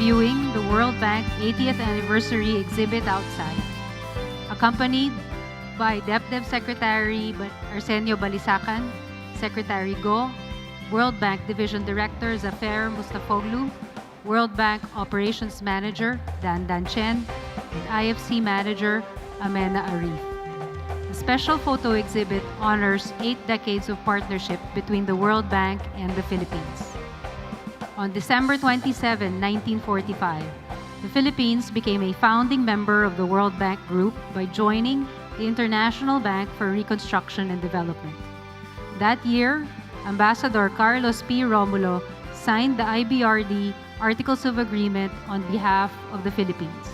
viewing the World Bank 80th Anniversary exhibit outside. Accompanied by DEPDev Secretary Arsenio Balisacan, Secretary Go, World Bank Division Director Zafer Mustafoglu, World Bank Operations Manager Dan Dan Chen, and IFC Manager Amena Arif. The special photo exhibit honors 8 decades of partnership between the World Bank and the Philippines. On December 27, 1945, the Philippines became a founding member of the World Bank Group by joining the International Bank for Reconstruction and Development. That year, Ambassador Carlos P. Romulo signed the IBRD Articles of Agreement on behalf of the Philippines.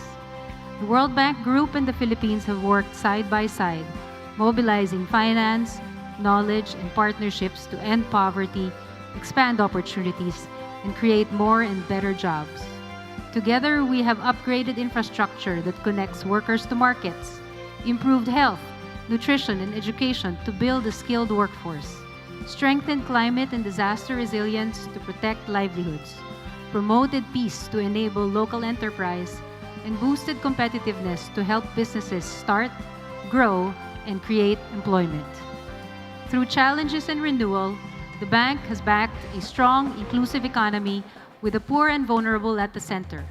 The World Bank Group and the Philippines have worked side by side, mobilizing finance, knowledge, and partnerships to end poverty, expand opportunities, and create more and better jobs. Together, we have upgraded infrastructure that connects workers to markets, improved health, nutrition, and education to build a skilled workforce, strengthened climate and disaster resilience to protect livelihoods, promoted peace to enable local enterprise, and boosted competitiveness to help businesses start, grow, and create employment. Through challenges and renewal, the bank has backed a strong, inclusive economy with the poor and vulnerable at the center,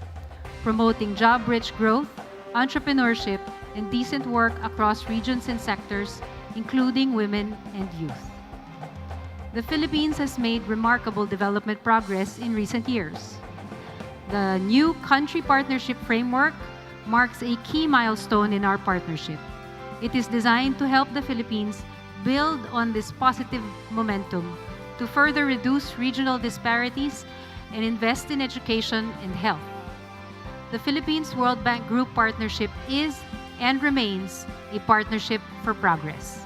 promoting job-rich growth, entrepreneurship, and decent work across regions and sectors, including women and youth. The Philippines has made remarkable development progress in recent years. The new country partnership framework marks a key milestone in our partnership. It is designed to help the Philippines build on this positive momentum to further reduce regional disparities and invest in education and health. The Philippines World Bank Group partnership is and remains a partnership for progress.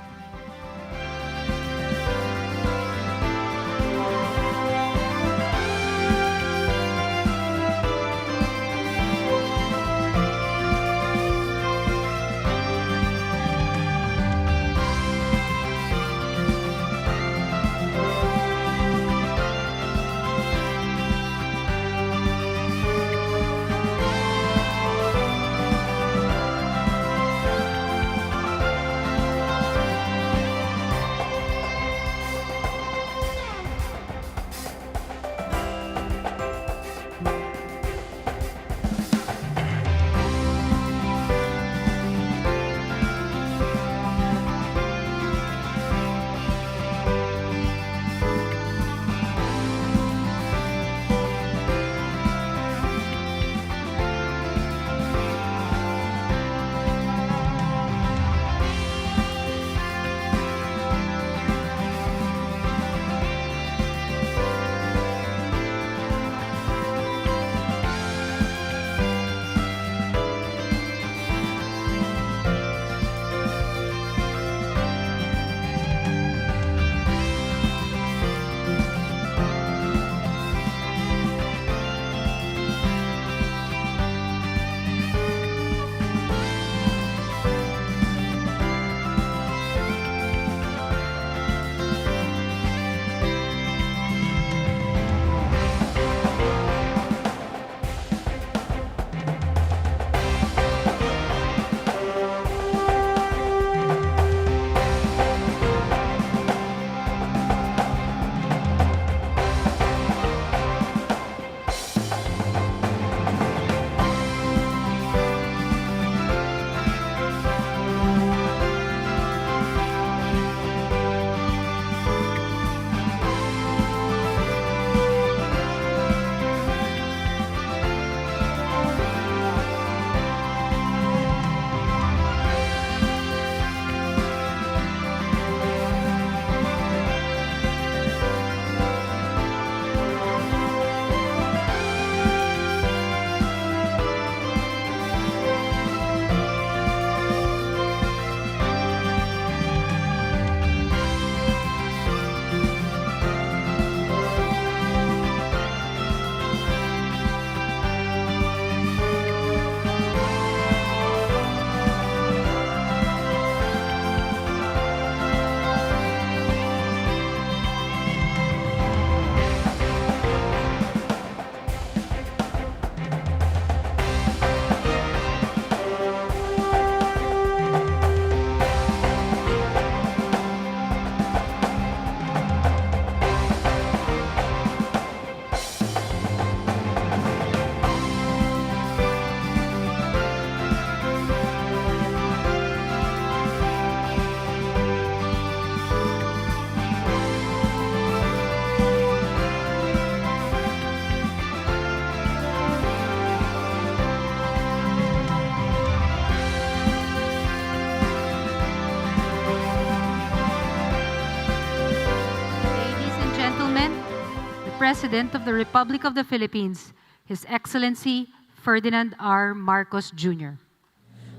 President of the Republic of the Philippines, His Excellency Ferdinand R. Marcos Jr.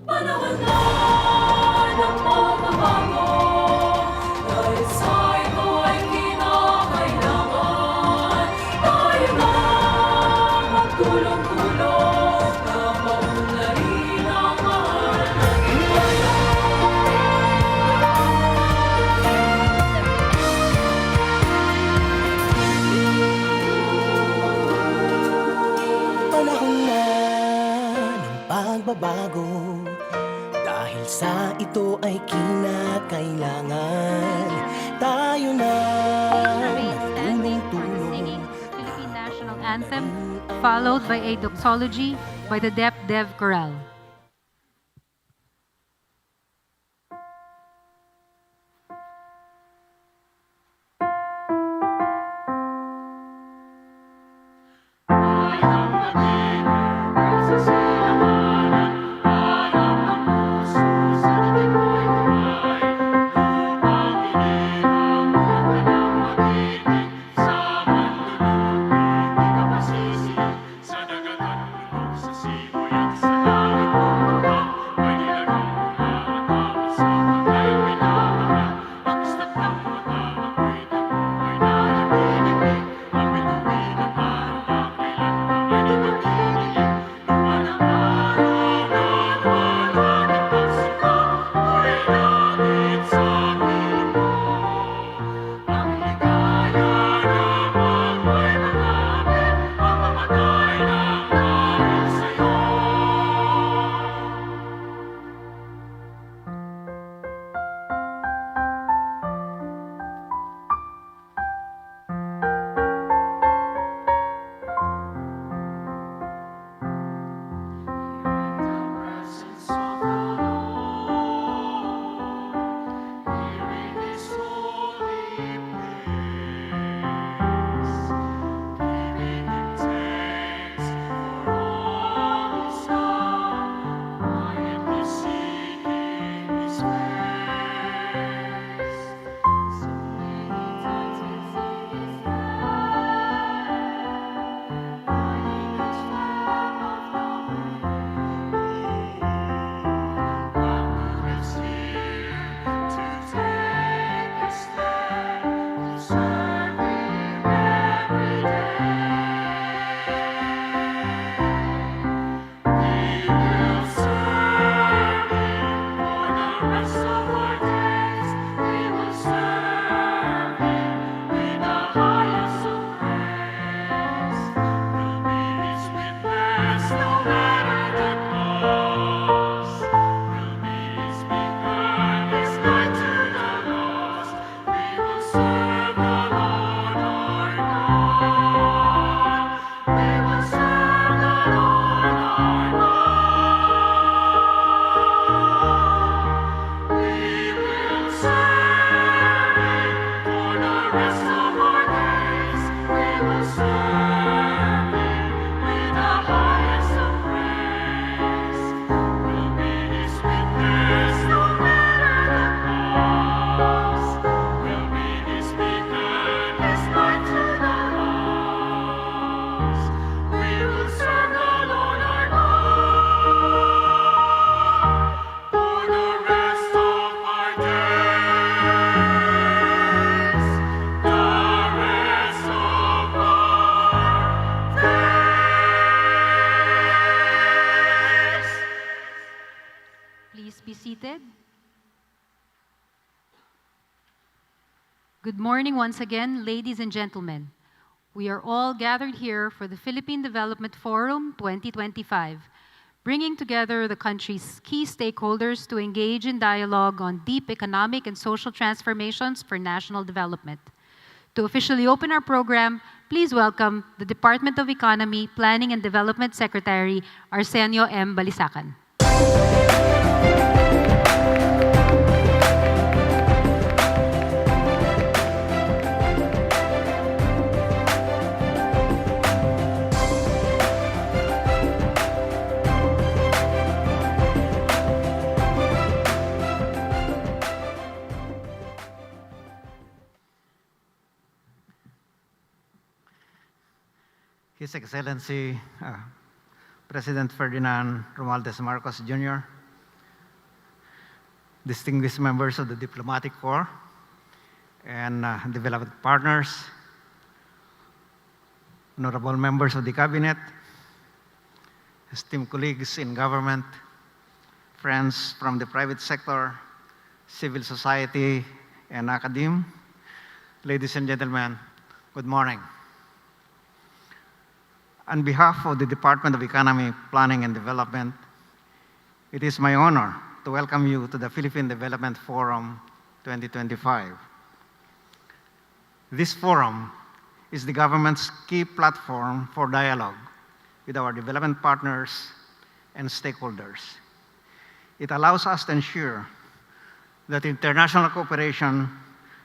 Panahon na ng pagbabago, dahil sa ito ay kinakailangan tayo na magtulong-tulong na maunlarin ang mahal nating bayan. Panahon na ng pagbabago, dahil sa ito ay kinakailangan tayo na Remain standing for the singing Philippine National Anthem, followed by a doxology by the DEPDev Chorale. Good morning once again, ladies and gentlemen. We are all gathered here for the Philippine Development Forum 2025, bringing together the country's key stakeholders to engage in dialogue on deep economic and social transformations for national development. To officially open our program, please welcome the Department of Economy, Planning and Development Secretary, Arsenio M. Balisacan. His Excellency President Ferdinand R Marcos Jr., distinguished members of the Diplomatic Corps and development partners, honorable members of the Cabinet, esteemed colleagues in government, friends from the private sector, civil society, and academe, ladies and gentlemen, good morning. On behalf of the Department of Economy, Planning and Development, it is my honor to welcome you to the Philippine Development Forum 2025. This forum is the government's key platform for dialogue with our development partners and stakeholders. It allows us to ensure that international cooperation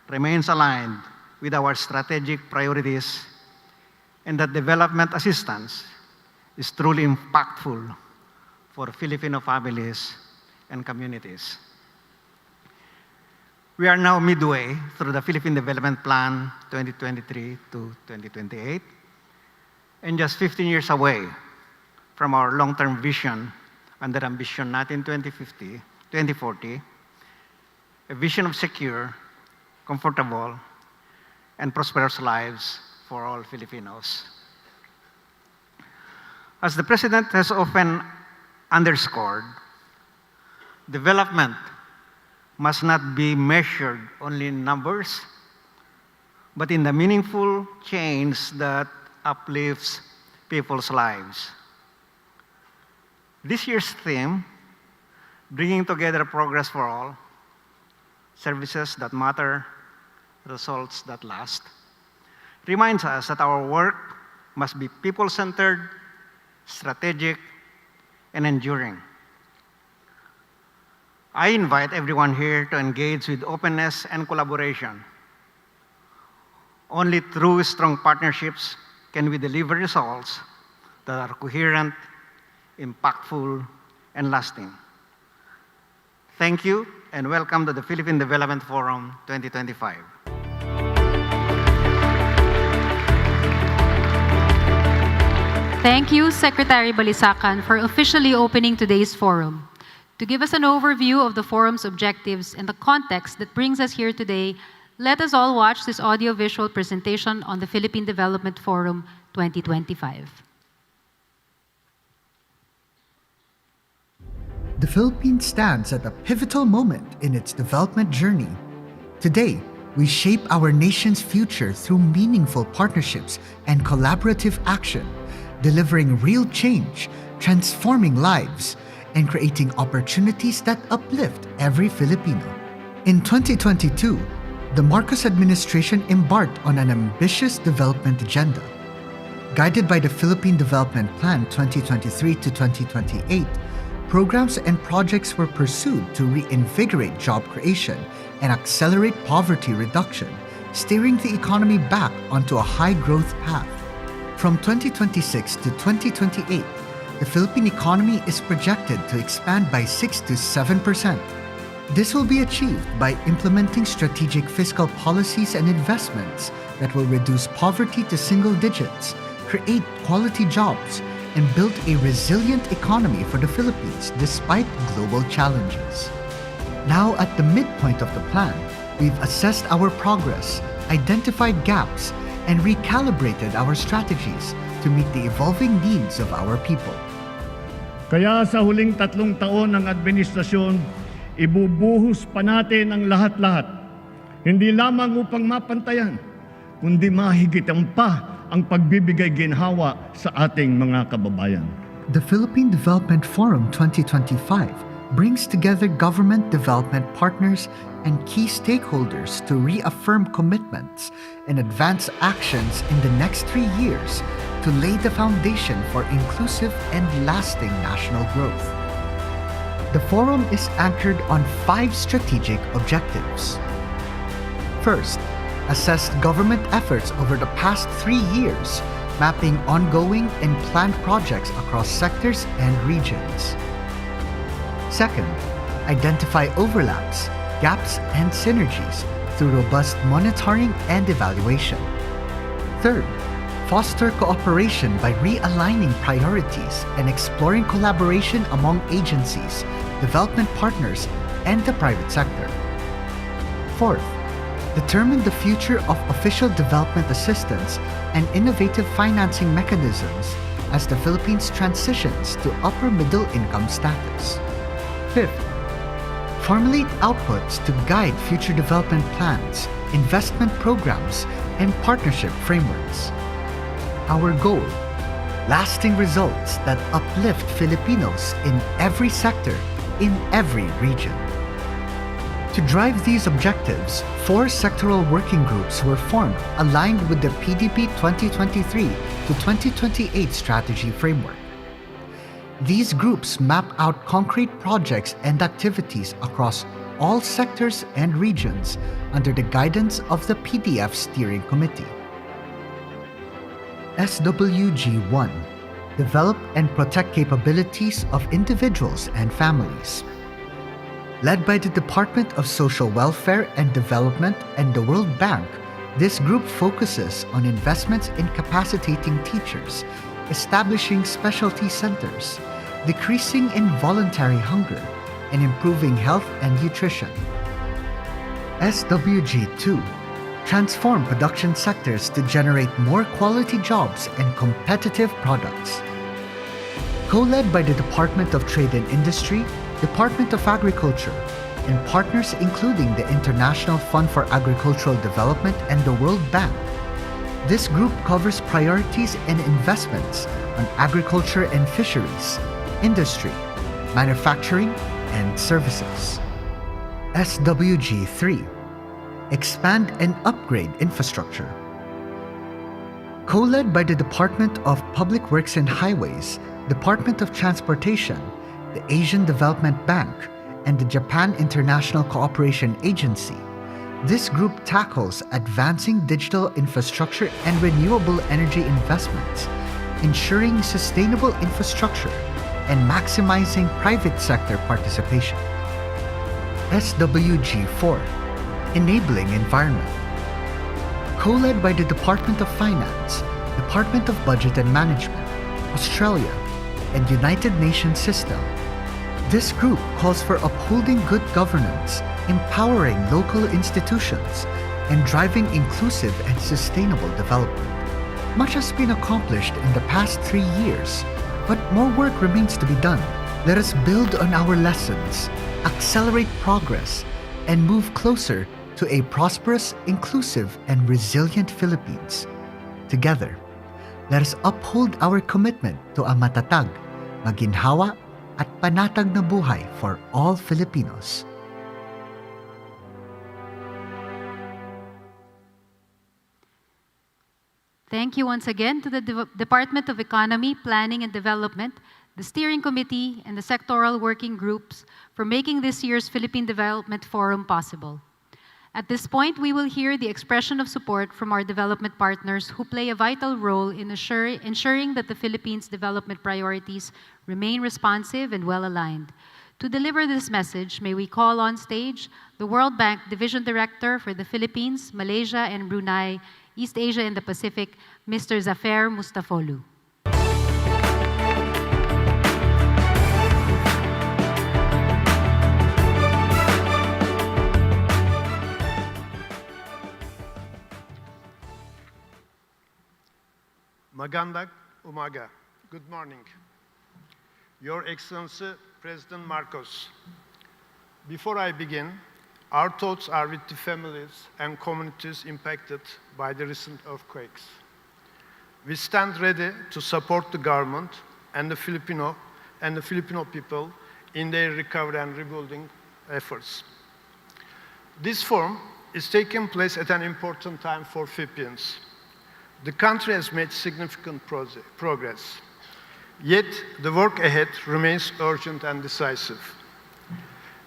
remains aligned with our strategic priorities and that development assistance is truly impactful for Filipino families and communities. We are now midway through the Philippine Development Plan 2023 to 2028, and just 15 years away from our long-term vision under Ambition Natin 2040, a vision of secure, comfortable, and prosperous lives for all Filipinos. As the President has often underscored, development must not be measured only in numbers, but in the meaningful change that uplifts people's lives. This year's theme, bringing together progress for all, services that matter, results that last, reminds us that our work must be people-centered, strategic, and enduring. I invite everyone here to engage with openness and collaboration. Only through strong partnerships can we deliver results that are coherent, impactful, and lasting. Thank you, and welcome to the Philippine Development Forum 2025. Thank you, Secretary Balisacan, for officially opening today's forum. To give us an overview of the forum's objectives and the context that brings us here today, let us all watch this audio-visual presentation on the Philippine Development Forum 2025. The Philippines stands at a pivotal moment in its development journey. Today, we shape our nation's future through meaningful partnerships and collaborative action, delivering real change, transforming lives, and creating opportunities that uplift every Filipino. In 2022, the Marcos administration embarked on an ambitious development agenda. Guided by the Philippine Development Plan 2023 to 2028, programs and projects were pursued to reinvigorate job creation and accelerate poverty reduction, steering the economy back onto a high-growth path. From 2026 to 2028, the Philippine economy is projected to expand by 6 to 7%. This will be achieved by implementing strategic fiscal policies and investments that will reduce poverty to single digits, create quality jobs, and build a resilient economy for the Philippines despite global challenges. Now at the midpoint of the plan, we've assessed our progress, identified gaps, and recalibrated our strategies to meet the evolving needs of our people. Kaya sa huling 3 taon ng administrasyon, ibubuhos pa natin ang lahat-lahat, hindi lamang upang mapantayan, kundi mahigitan pa ang pagbibigay ginhawa sa ating mga kababayan. The Philippine Development Forum 2025 brings together government development partners and key stakeholders to reaffirm commitments and advance actions in the next 3 years to lay the foundation for inclusive and lasting national growth. The forum is anchored on 5 strategic objectives. First, assess government efforts over the past 3 years, mapping ongoing and planned projects across sectors and regions. Second, identify overlaps, gaps, and synergies through robust monitoring and evaluation. Third, foster cooperation by realigning priorities and exploring collaboration among agencies, development partners, and the private sector. Fourth, determine the future of official development assistance and innovative financing mechanisms as the Philippines transitions to upper middle income status. Fifth, formulate outputs to guide future development plans, investment programs, and partnership frameworks. Our goal, lasting results that uplift Filipinos in every sector, in every region. To drive these objectives, 4 sectoral working groups were formed aligned with the PDP 2023 to 2028 strategy framework. These groups map out concrete projects and activities across all sectors and regions under the guidance of the PDF Steering Committee. SWG-1. Develop and protect capabilities of individuals and families. Led by the Department of Social Welfare and Development and the World Bank, this group focuses on investments in capacitating teachers, establishing specialty centers, decreasing involuntary hunger, and improving health and nutrition. SWG-2. Transform production sectors to generate more quality jobs and competitive products. Co-led by the Department of Trade and Industry, Department of Agriculture, and partners including the International Fund for Agricultural Development and the World Bank. This group covers priorities and investments on agriculture and fisheries, industry, manufacturing, and services. SWG-3. Expand and upgrade infrastructure. Co-led by the Department of Public Works and Highways, Department of Transportation, the Asian Development Bank, and the Japan International Cooperation Agency, this group tackles advancing digital infrastructure and renewable energy investments, ensuring sustainable infrastructure, and maximizing private sector participation. SWG-4. Enabling environment. Co-led by the Department of Finance, Department of Budget and Management, Australia, and United Nations System, this group calls for upholding good governance, empowering local institutions, and driving inclusive and sustainable development. Much has been accomplished in the past 3 years, but more work remains to be done. Let us build on our lessons, accelerate progress, and move closer to a prosperous, inclusive, and resilient Philippines. Together, let us uphold our commitment to a matatag, maginhawa, at panatag na buhay for all Filipinos. Thank you once again to the Department of Economy, Planning and Development, the Steering Committee, and the sectoral working groups for making this year's Philippine Development Forum possible. At this point, we will hear the expression of support from our development partners who play a vital role in ensuring that the Philippines' development priorities remain responsive and well-aligned. To deliver this message, may we call on stage the World Bank Division Director for the Philippines, Malaysia, and Brunei, East Asia and the Pacific, Mr. Zafer Mustafolu. Magandang umaga. Good morning. Your Excellency, President Marcos. Before I begin, our thoughts are with the families and communities impacted by the recent earthquakes. We stand ready to support the government and the Filipino people in their recovery and rebuilding efforts. This forum is taking place at an important time for Philippines. The country has made significant progress, yet the work ahead remains urgent and decisive.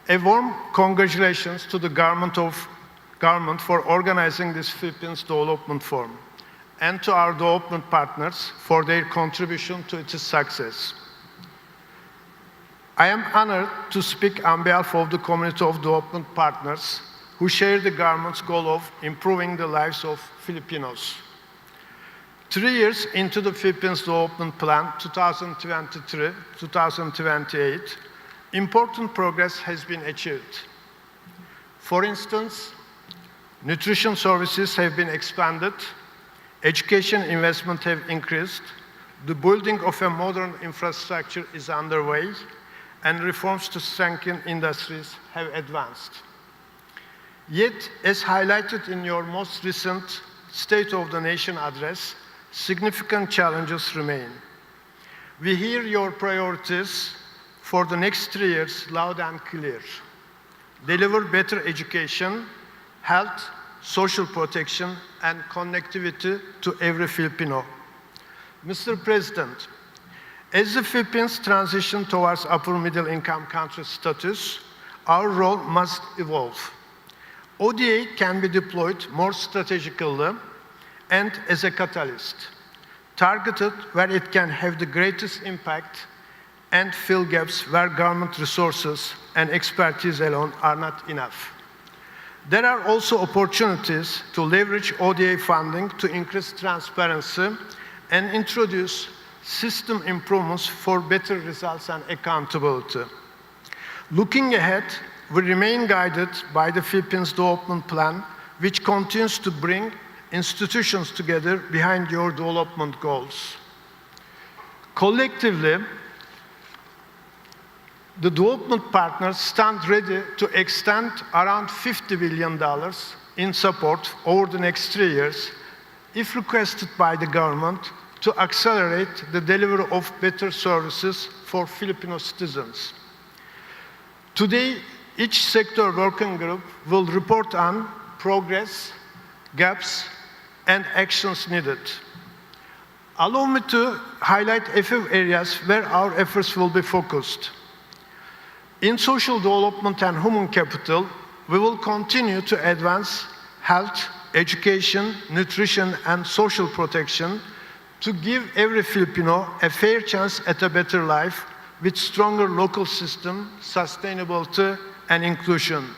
A warm congratulations to the government for organizing this Philippines Development Forum, and to our development partners for their contribution to its success. I am honored to speak on behalf of the community of development partners who share the government's goal of improving the lives of Filipinos. 3 years into the Philippines Development Plan 2023-2028, important progress has been achieved. For instance, nutrition services have been expanded, education investment have increased, the building of a modern infrastructure is underway, and reforms to strengthen industries have advanced. Yet, as highlighted in your most recent State of the Nation address, significant challenges remain. We hear your priorities for the next 3 years loud and clear. Deliver better education, health, social protection, and connectivity to every Filipino. Mr. President, as the Philippines transition towards upper middle income country status, our role must evolve. ODA can be deployed more strategically and as a catalyst, targeted where it can have the greatest impact and fill gaps where government resources and expertise alone are not enough. There are also opportunities to leverage ODA funding to increase transparency and introduce system improvements for better results and accountability. Looking ahead, we remain guided by the Philippines Development Plan, which continues to bring institutions together behind your development goals. Collectively, the development partners stand ready to extend around $50 billion in support over the next 3 years, if requested by the government, to accelerate the delivery of better services for Filipino citizens. Today, each sector working group will report on progress, gaps, and actions needed. Allow me to highlight a few areas where our efforts will be focused. In social development and human capital, we will continue to advance health, education, nutrition, and social protection to give every Filipino a fair chance at a better life with stronger local system, sustainability, and inclusion.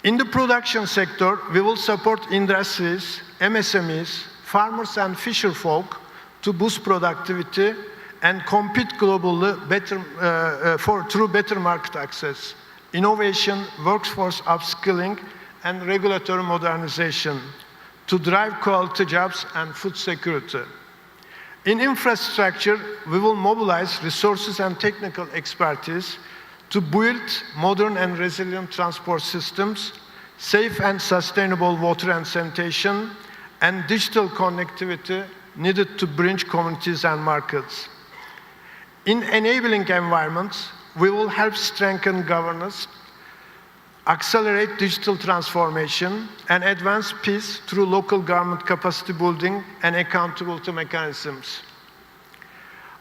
In the production sector, we will support industries, MSMEs, farmers and fisherfolk to boost productivity and compete globally through better market access, innovation, workforce upskilling, and regulatory modernization to drive quality jobs and food security. In infrastructure, we will mobilize resources and technical expertise to build modern and resilient transport systems, safe and sustainable water and sanitation, and digital connectivity needed to bridge communities and markets. In enabling environments, we will help strengthen governance, accelerate digital transformation, and advance peace through local government capacity building and accountability mechanisms.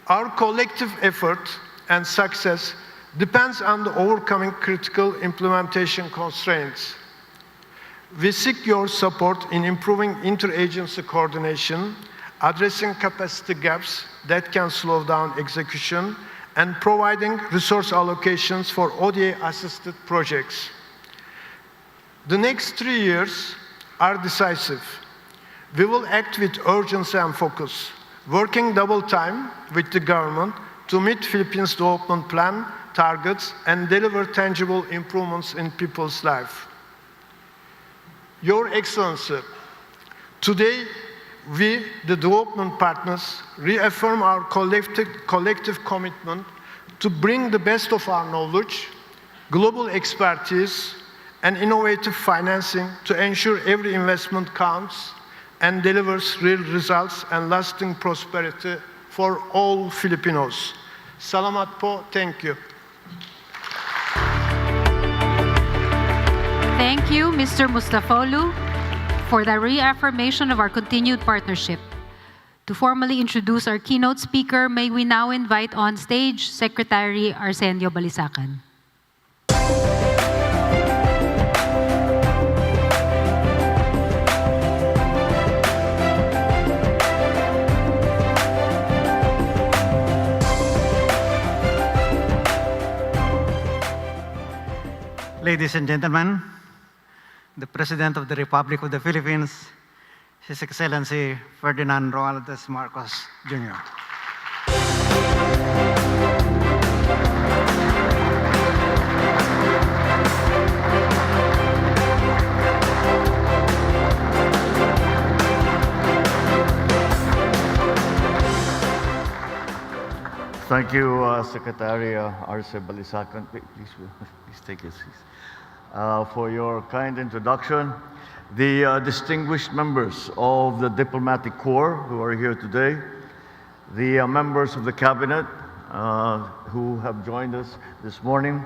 Our collective effort and success depends on the overcoming critical implementation constraints. We seek your support in improving interagency coordination, addressing capacity gaps that can slow down execution, and providing resource allocations for ODA-assisted projects. The next 3 years are decisive. We will act with urgency and focus, working double time with the government to meet Philippines Development Plan targets and deliver tangible improvements in people's life. Your Excellency, today we, the development partners, reaffirm our collective commitment to bring the best of our knowledge, global expertise, and innovative financing to ensure every investment counts and delivers real results and lasting prosperity for all Filipinos. Salamat po, thank you. Thank you, Mr. Mustafolu, for the reaffirmation of our continued partnership. To formally introduce our keynote speaker, may we now invite on stage Secretary Arsenio Balisacan. Ladies and gentlemen, the President of the Republic of the Philippines His Excellency Ferdinand R Marcos Jr. Thank you, Secretary Arce Balisacan. Please take your seats. For your kind introduction. The distinguished members of the Diplomatic Corps who are here today, the members of the Cabinet who have joined us this morning,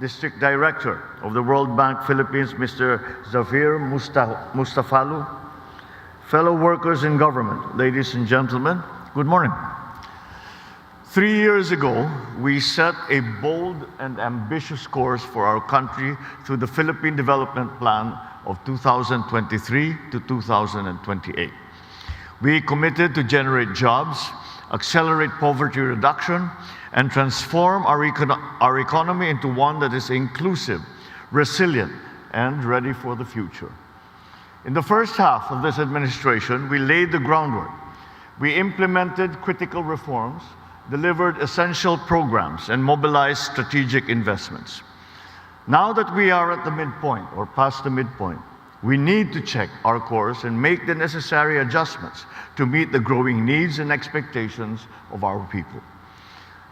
District Director of the World Bank Philippines, Mr. Zafir Mustafalu, fellow workers in government, ladies and gentlemen, good morning. 3 years ago, we set a bold and ambitious course for our country through the Philippine Development Plan of 2023 to 2028. We committed to generate jobs, accelerate poverty reduction, and transform our economy into one that is inclusive, resilient, and ready for the future. In the first half of this administration, we laid the groundwork. We implemented critical reforms, delivered essential programs, and mobilized strategic investments. Now that we are at the midpoint, or past the midpoint, we need to check our course and make the necessary adjustments to meet the growing needs and expectations of our people.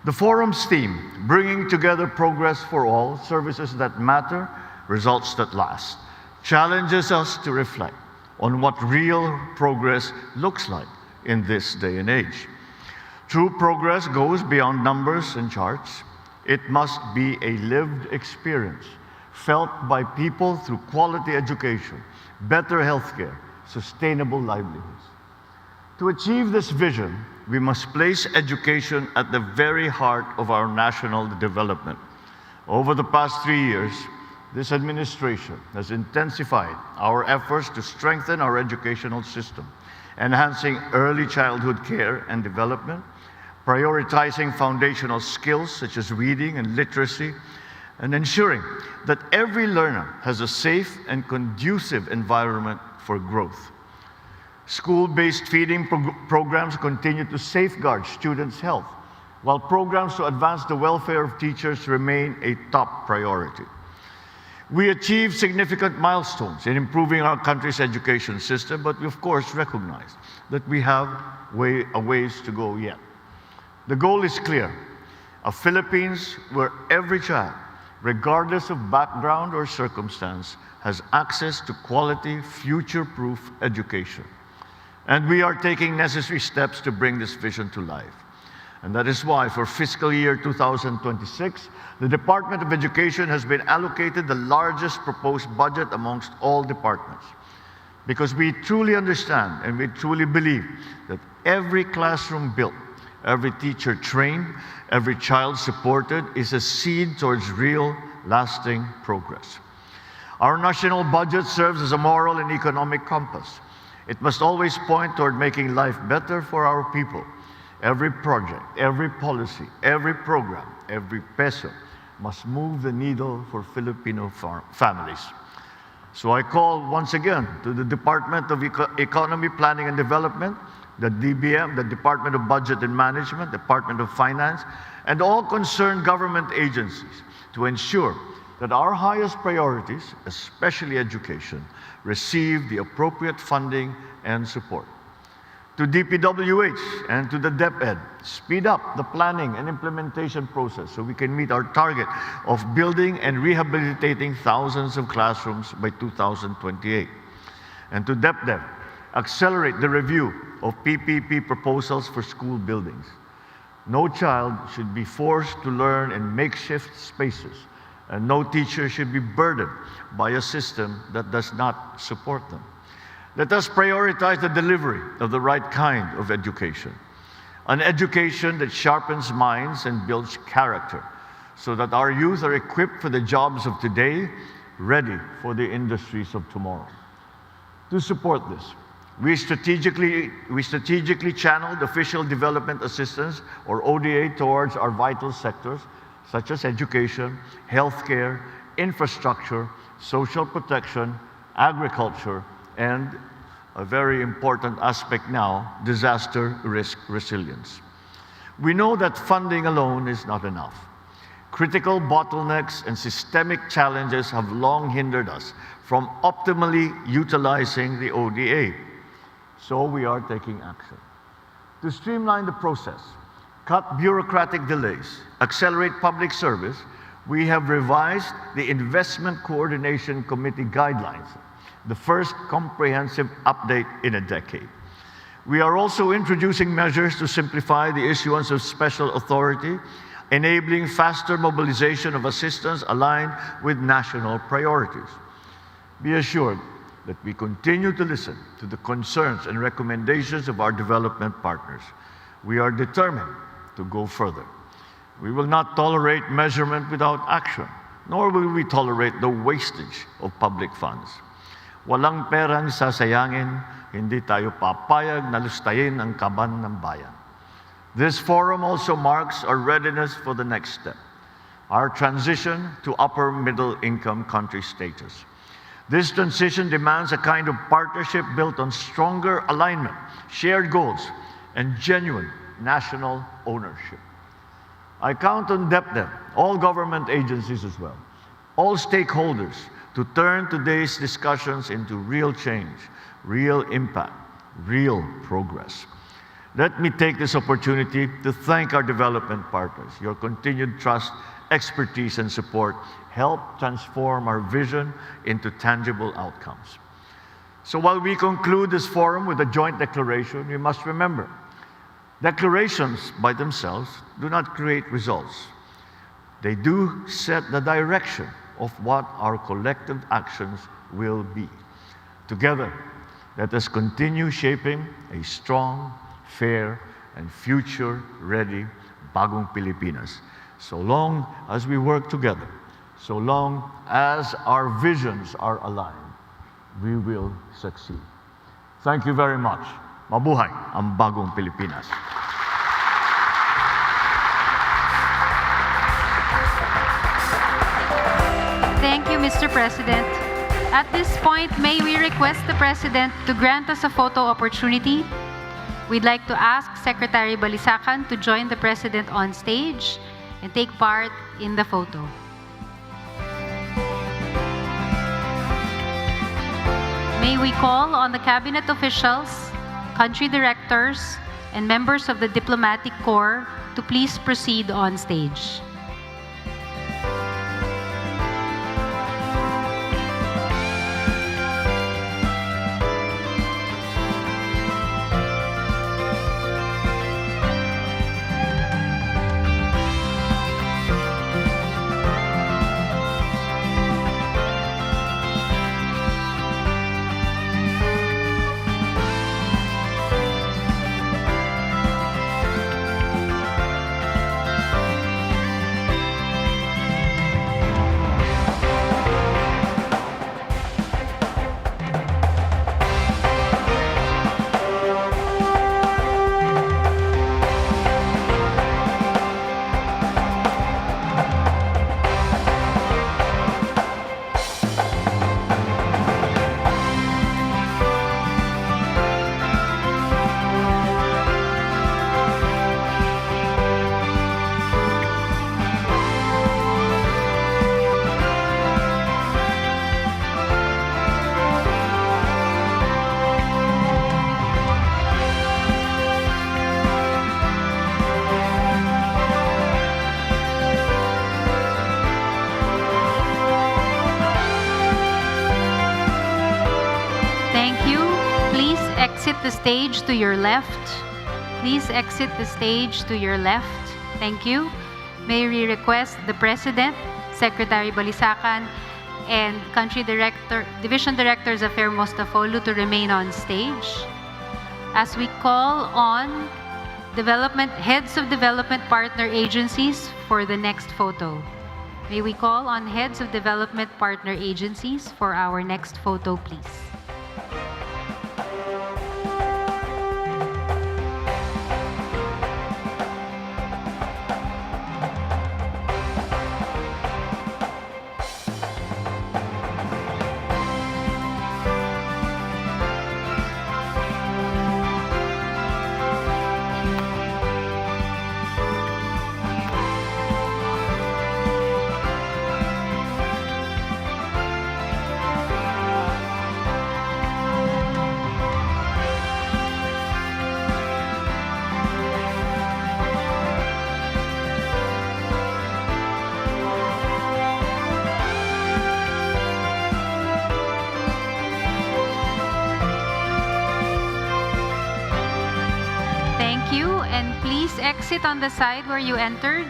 The forum's theme, bringing together progress for all, services that matter, results that last, challenges us to reflect on what real progress looks like in this day and age. True progress goes beyond numbers and charts. It must be a lived experience, felt by people through quality education, better healthcare, sustainable livelihoods. To achieve this vision, we must place education at the very heart of our national development. Over the past 3 years, this administration has intensified our efforts to strengthen our educational system, enhancing early childhood care and development, prioritizing foundational skills such as reading and literacy, and ensuring that every learner has a safe and conducive environment for growth. School-based feeding programs continue to safeguard students' health, while programs to advance the welfare of teachers remain a top priority. We achieved significant milestones in improving our country's education system, but we of course recognize that we have a ways to go yet. The goal is clear: a Philippines where every child, regardless of background or circumstance, has access to quality, future-proof education. And we are taking necessary steps to bring this vision to life. And that is why for fiscal year 2026, the Department of Education has been allocated the largest proposed budget amongst all departments. Because we truly understand and we truly believe that every classroom built, every teacher trained, every child supported is a seed towards real, lasting progress. Our national budget serves as a moral and economic compass. It must always point toward making life better for our people. Every project, every policy, every program, every peso must move the needle for Filipino families. So I call once again to the Department of Economy, Planning and Development, the DBM, the Department of Budget and Management, Department of Finance, and all concerned government agencies to ensure that our highest priorities, especially education, receive the appropriate funding and support. To DPWH and to the DEPDev, speed up the planning and implementation process so we can meet our target of building and rehabilitating thousands of classrooms by 2028. And to DEPDev, accelerate the review of PPP proposals for school buildings. No child should be forced to learn in makeshift spaces, and no teacher should be burdened by a system that does not support them. Let us prioritize the delivery of the right kind of education, an education that sharpens minds and builds character, so that our youth are equipped for the jobs of today, ready for the industries of tomorrow. To support this, we strategically channeled official development assistance, or ODA, towards our vital sectors, such as education, healthcare, infrastructure, social protection, agriculture, and a very important aspect now, disaster risk resilience. We know that funding alone is not enough. Critical bottlenecks and systemic challenges have long hindered us from optimally utilizing the ODA. So we are taking action. To streamline the process, cut bureaucratic delays, accelerate public service, we have revised the Investment Coordination Committee guidelines, the first comprehensive update in a decade. We are also introducing measures to simplify the issuance of special authority, enabling faster mobilization of assistance aligned with national priorities. Be assured that we continue to listen to the concerns and recommendations of our development partners. We are determined to go further. We will not tolerate measurement without action, nor will we tolerate the wastage of public funds. Walang perang sasayangin, hindi tayo papayag na lustayin ang kaban ng bayan. This forum also marks our readiness for the next step, our transition to upper middle income country status. This transition demands a kind of partnership built on stronger alignment, shared goals, and genuine national ownership. I count on DEPDev, all government agencies as well, all stakeholders to turn today's discussions into real change, real impact, real progress. Let me take this opportunity to thank our development partners. Your continued trust, expertise, and support help transform our vision into tangible outcomes. So while we conclude this forum with a joint declaration, we must remember, declarations by themselves do not create results. They do set the direction of what our collective actions will be. Together, let us continue shaping a strong, fair, and future-ready Bagong Pilipinas. So long as we work together, so long as our visions are aligned, we will succeed. Thank you very much. Mabuhay ang Bagong Pilipinas. Thank you, Mr. President. At this point, may we request the President to grant us a photo opportunity? We'd like to ask Secretary Balisacan to join the President on stage and take part in the photo. May we call on the Cabinet officials, country directors, and members of the Diplomatic Corps to please proceed on stage. Exit the stage to your left. Please exit the stage to your left. Thank you. May we request the President, Secretary Balisacan, and Division Director Zafir Mostafolu to remain on stage as we call on heads of development partner agencies for the next photo. May we call on heads of development partner agencies for our next photo, please. Please exit on the side where you entered.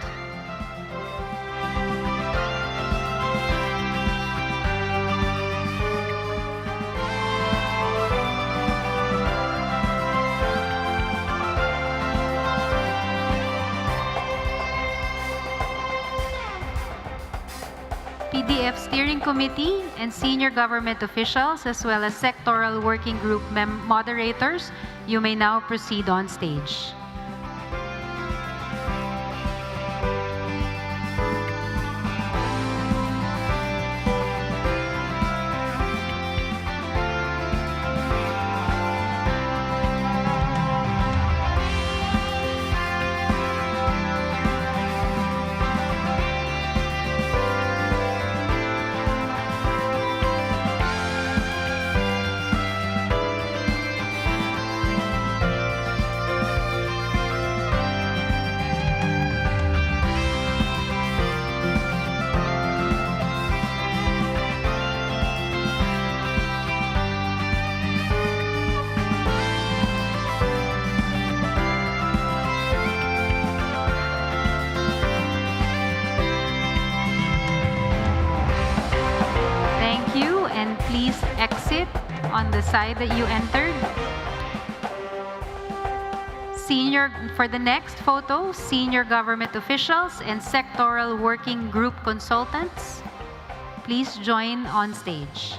PDF Steering Committee and senior government officials, as well as sectoral working group moderators, you may now proceed on stage. Please exit on the side that you entered. For the next photo, senior government officials and sectoral working group consultants, please join on stage.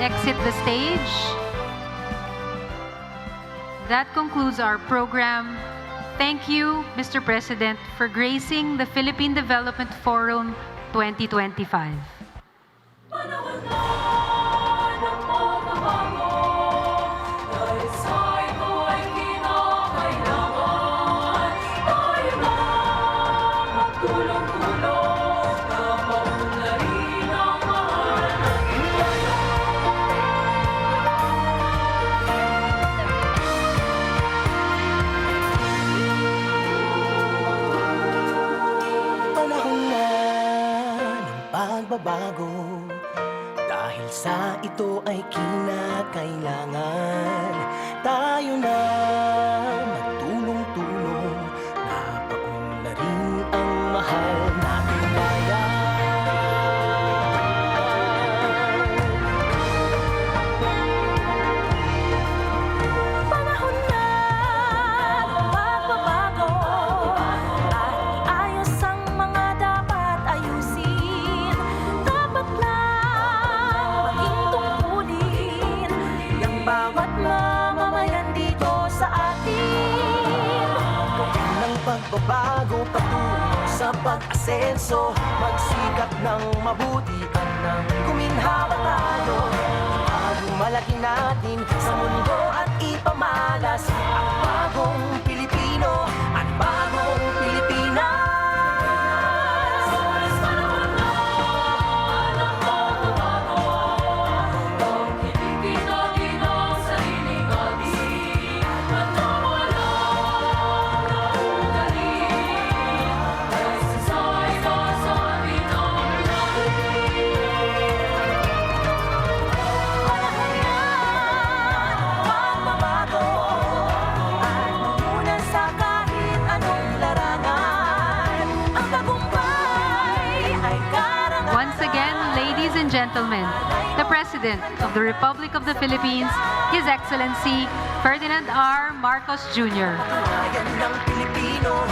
Exit the stage. That concludes our program. Thank you, Mr. President, for gracing the Philippine Development Forum 2025. Panahon na ng pagbabago, dahil sa ito ay kinakailangan. Tayo na magtulong-tulong na maunlarin ang mahal nating bayan. Panahon na ng pagbabago, dahil sa ito ay kinakailangan. Tayo na magtulong-tulong na paunlarin ang mahal nating bayan. Panahon na ng pagbabago at iayos ang mga dapat ayusin. Dapat lang maging tungkulin ng bawat mamamayan dito sa atin. Gawin ng pagbabago patungo sa pag-asenso, magsikap ng mabuti at nang guminhawa tayo. Itagong malaki natin sa mundo at ipamalas ang bagong Pilipino at bagong Pilipinas. Panahon na ng pagbabago, pagkibigin natin ang sariling atin at mawala na ugali. Dahil sa iba sa atin ang lahat. Panahon na ng pagbabago at muna sa kahit anong larangan. Ang tagumpay ay karangan. Once again, ladies and gentlemen, the President of the Republic of the Philippines, His Excellency Ferdinand R. Marcos Jr. Bayan ng Pilipino,